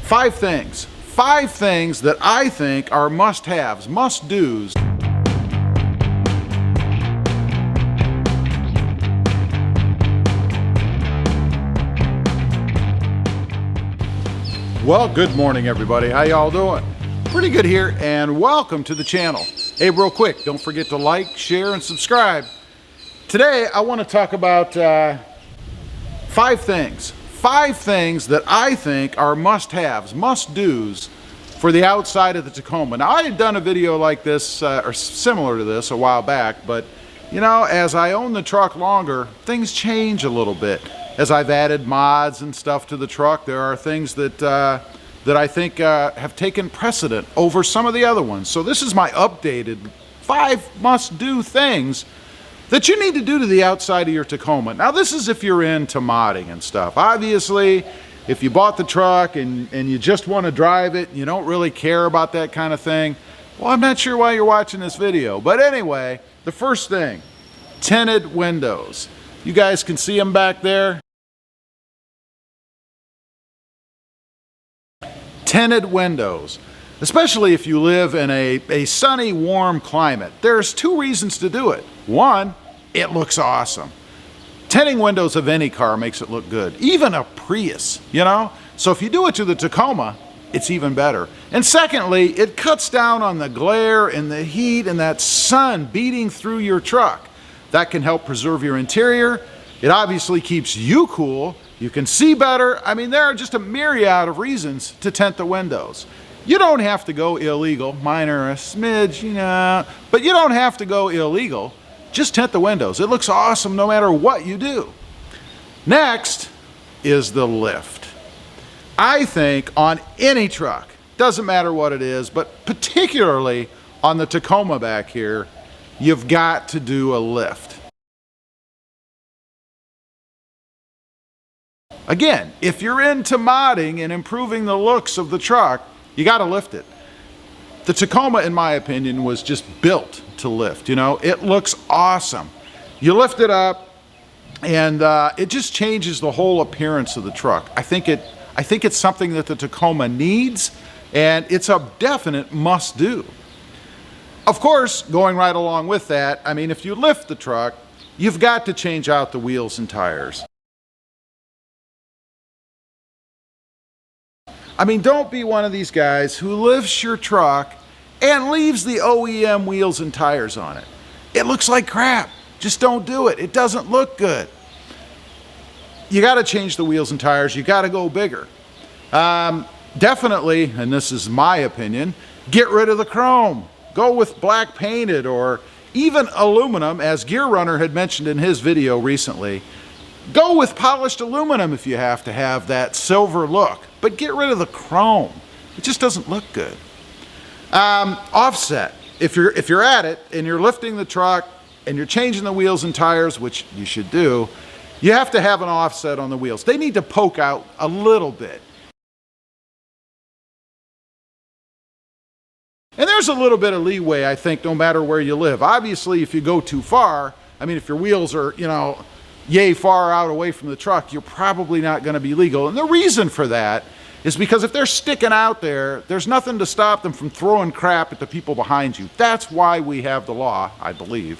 Five things that I think are must-haves, must-dos. Well, good morning, everybody. How y'all doing? Pretty good here, and welcome to the channel. Hey, real quick, don't forget to like, share, and subscribe. Today, I want to talk about five things that I think are must-haves, must-dos for the outside of the Tacoma. Now, I had done a video like this, or similar to this, a while back, but you know, as I own the truck longer, things change a little bit. As I've added mods and stuff to the truck, there are things that I think have taken precedent over some of the other ones. So this is my updated 5 must-do things that you need to do to the outside of your Tacoma. Now this is if you're into modding and stuff. Obviously, if you bought the truck and you just want to drive it, and you don't really care about that kind of thing, well, I'm not sure why you're watching this video. But anyway, the first thing, tinted windows. You guys can see them back there. Tinted windows, especially if you live in a sunny, warm climate. There's 2 reasons to do it. One, it looks awesome. Tinting windows of any car makes it look good, even a Prius, you know? So if you do it to the Tacoma, it's even better. And secondly, it cuts down on the glare and the heat and that sun beating through your truck. That can help preserve your interior. It obviously keeps you cool. You can see better. I mean, there are just a myriad of reasons to tint the windows. You don't have to go illegal. Mine are a smidge, you know, but you don't have to go illegal. Just tint the windows. It looks awesome no matter what you do. Next is the lift. I think on any truck, doesn't matter what it is, but particularly on the Tacoma back here, you've got to do a lift. Again, if you're into modding and improving the looks of the truck, you got to lift it. The Tacoma, in my opinion, was just built to lift. You know, it looks awesome. You lift it up, and it just changes the whole appearance of the truck. I think it's something that the Tacoma needs, and it's a definite must-do. Of course, going right along with that, I mean, if you lift the truck, you've got to change out the wheels and tires. I mean, don't be one of these guys who lifts your truck and leaves the OEM wheels and tires on it. It looks like crap. Just don't do it. It doesn't look good. You got to change the wheels and tires. You got to go bigger. Definitely, and this is my opinion, get rid of the chrome. Go with black painted or even aluminum, as Gear Runner had mentioned in his video recently. Go with polished aluminum if you have to have that silver look, but get rid of the chrome. It just doesn't look good. Offset. If you're at it and you're lifting the truck and you're changing the wheels and tires, which you should do, you have to have an offset on the wheels. They need to poke out a little bit. And there's a little bit of leeway, I think, no matter where you live. Obviously, if you go too far, I mean, if your wheels are, you know, yay far out away from the truck, you're probably not going to be legal. And the reason for that is because if they're sticking out there, there's nothing to stop them from throwing crap at the people behind you. That's why we have the law, I believe.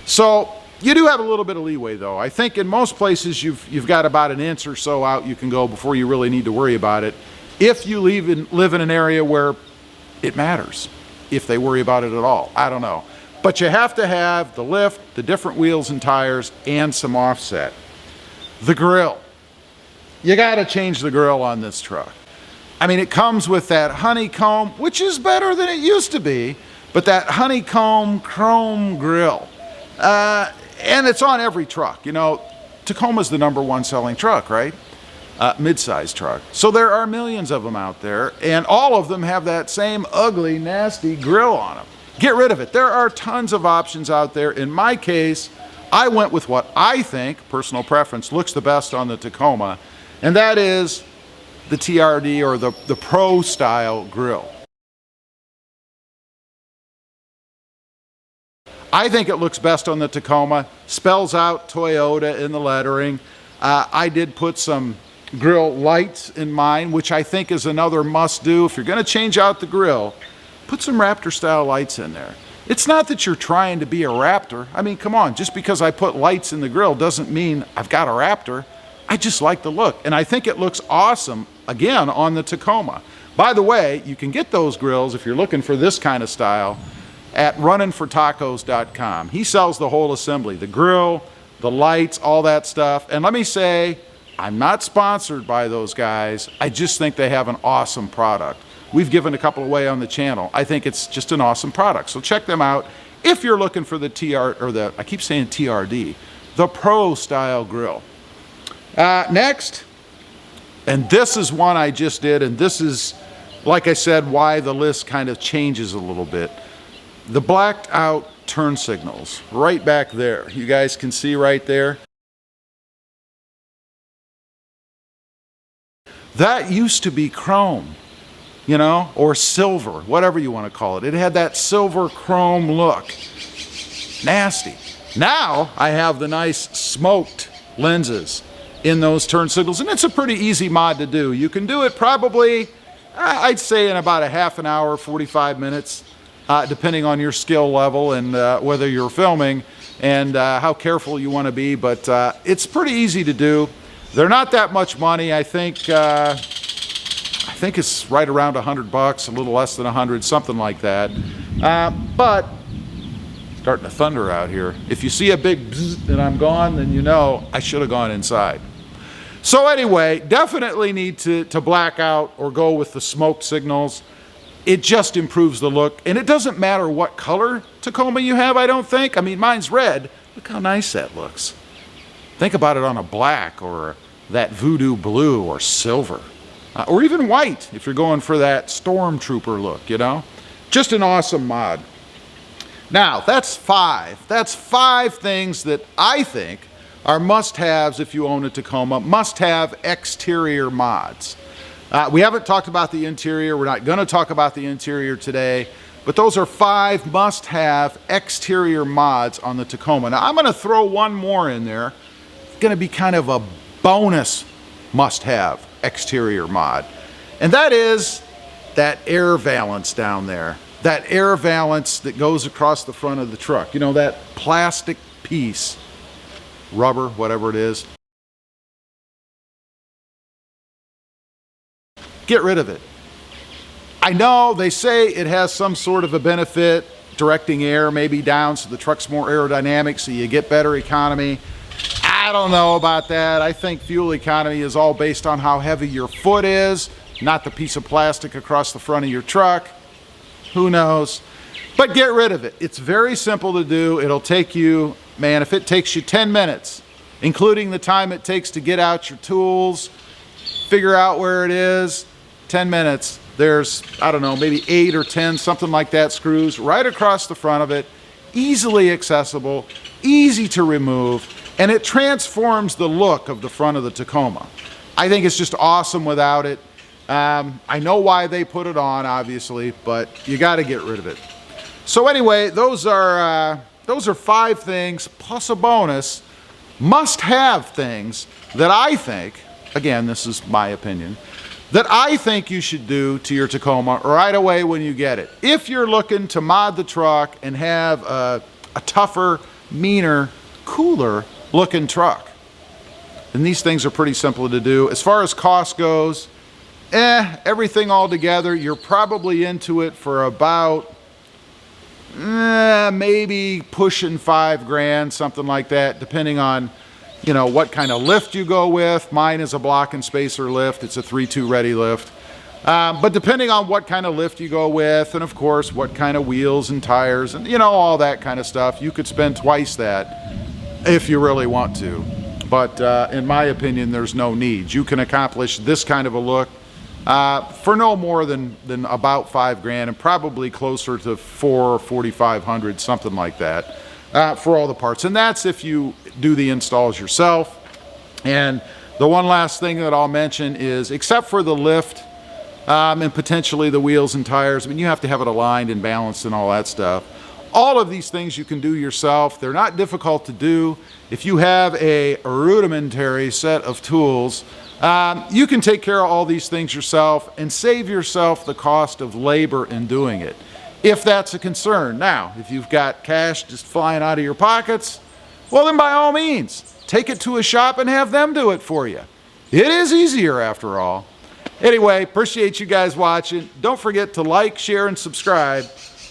So you do have a little bit of leeway, though. I think in most places you've got about an inch or so out you can go before you really need to worry about it. If you live in an area where it matters, if they worry about it at all, I don't know. But you have to have the lift, the different wheels and tires, and some offset. The grill. You got to change the grill on this truck. I mean, it comes with that honeycomb, which is better than it used to be, but that honeycomb chrome grill. And it's on every truck. You know, Tacoma's the #1 selling truck, right? Mid-size truck. So there are millions of them out there, and all of them have that same ugly, nasty grill on them. Get rid of it. There are tons of options out there. In my case, I went with what I think, personal preference, looks the best on the Tacoma, and that is the TRD or the Pro style grill. I think it looks best on the Tacoma. Spells out Toyota in the lettering. I did put some grill lights in mine, which I think is another must do. If you're going to change out the grill, put some Raptor style lights in there. It's not that you're trying to be a Raptor. I mean, come on, just because I put lights in the grill doesn't mean I've got a Raptor. I just like the look, and I think it looks awesome, again, on the Tacoma. By the way, you can get those grills if you're looking for this kind of style at runninfortacos.com. He sells the whole assembly, the grill, the lights, all that stuff. And let me say, I'm not sponsored by those guys. I just think they have an awesome product. We've given a couple away on the channel. I think it's just an awesome product. So check them out if you're looking for the I keep saying TRD, the Pro style grill. Next, and this is one I just did, and this is, like I said, why the list kind of changes a little bit. The blacked out turn signals, right back there. You guys can see right there. That used to be chrome, you know, or silver, whatever you want to call it. It had that silver chrome look. Nasty. Now I have the nice smoked lenses in those turn signals, and it's a pretty easy mod to do. You can do it probably, I'd say, in about a half an hour, 45 minutes, depending on your skill level and whether you're filming and how careful you want to be, but it's pretty easy to do. They're not that much money. I think it's right around $100, a little less than 100, something like that. But starting to thunder out here. If you see a big bzzz and I'm gone, then you know I should have gone inside. So anyway, definitely need to black out or go with the smoke signals. It just improves the look, and it doesn't matter what color Tacoma you have, I don't think. I mean, mine's red. Look how nice that looks. Think about it on a black or that voodoo blue or silver, or even white if you're going for that stormtrooper look, you know? Just an awesome mod. Now, that's five. That's 5 things that I think are must-haves if you own a Tacoma, must-have exterior mods. We haven't talked about the interior. We're not going to talk about the interior today, but those are 5 must-have exterior mods on the Tacoma. Now, I'm going to throw one more in there. It's going to be kind of a bonus must-have exterior mod, and that is that air valance down there. That air valance that goes across the front of the truck. You know, that plastic piece, rubber, whatever it is. Get rid of it. I know they say it has some sort of a benefit, directing air maybe down so the truck's more aerodynamic so you get better economy. I don't know about that. I think fuel economy is all based on how heavy your foot is, not the piece of plastic across the front of your truck. Who knows? But get rid of it. It's very simple to do. It'll take you, man, if it takes you 10 minutes, including the time it takes to get out your tools, figure out where it is, 10 minutes. There's, I don't know, maybe 8 or 10, something like that, screws right across the front of it, easily accessible, easy to remove, and it transforms the look of the front of the Tacoma. I think it's just awesome without it. I know why they put it on, obviously, but you got to get rid of it. So anyway, those are 5 things plus a bonus, must-have things that I think, again, this is my opinion, that I think you should do to your Tacoma right away when you get it. If you're looking to mod the truck and have a tougher, meaner, cooler looking truck, then these things are pretty simple to do. As far as cost goes, everything all together, you're probably into it for about maybe pushing $5,000, something like that, depending on, you know, what kind of lift you go with. Mine is a block and spacer lift. It's a 3.2 ready lift. But depending on what kind of lift you go with, and of course what kind of wheels and tires and, you know, all that kind of stuff, you could spend twice that if you really want to. But in my opinion, there's no need. You can accomplish this kind of a look for no more than about $5,000, and probably closer to $4,000 or $4,500, something like that, for all the parts. And that's if you do the installs yourself. And the one last thing that I'll mention is, except for the lift and potentially the wheels and tires, I mean, you have to have it aligned and balanced and all that stuff. All of these things you can do yourself. They're not difficult to do. If you have a rudimentary set of tools, You can take care of all these things yourself and save yourself the cost of labor in doing it, if that's a concern. Now, if you've got cash just flying out of your pockets, well then by all means, take it to a shop and have them do it for you. It is easier after all. Anyway, appreciate you guys watching. Don't forget to like, share, and subscribe.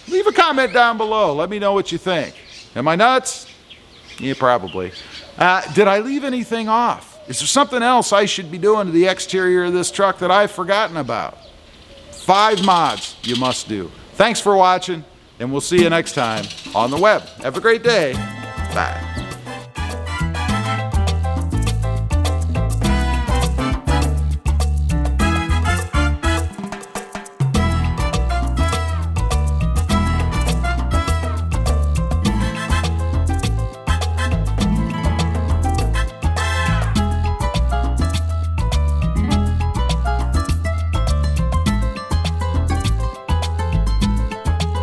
Leave a comment down below. Let me know what you think. Am I nuts? Yeah, probably. Did I leave anything off? Is there something else I should be doing to the exterior of this truck that I've forgotten about? 5 mods you must do. Thanks for watching, and we'll see you next time on the web. Have a great day. Bye.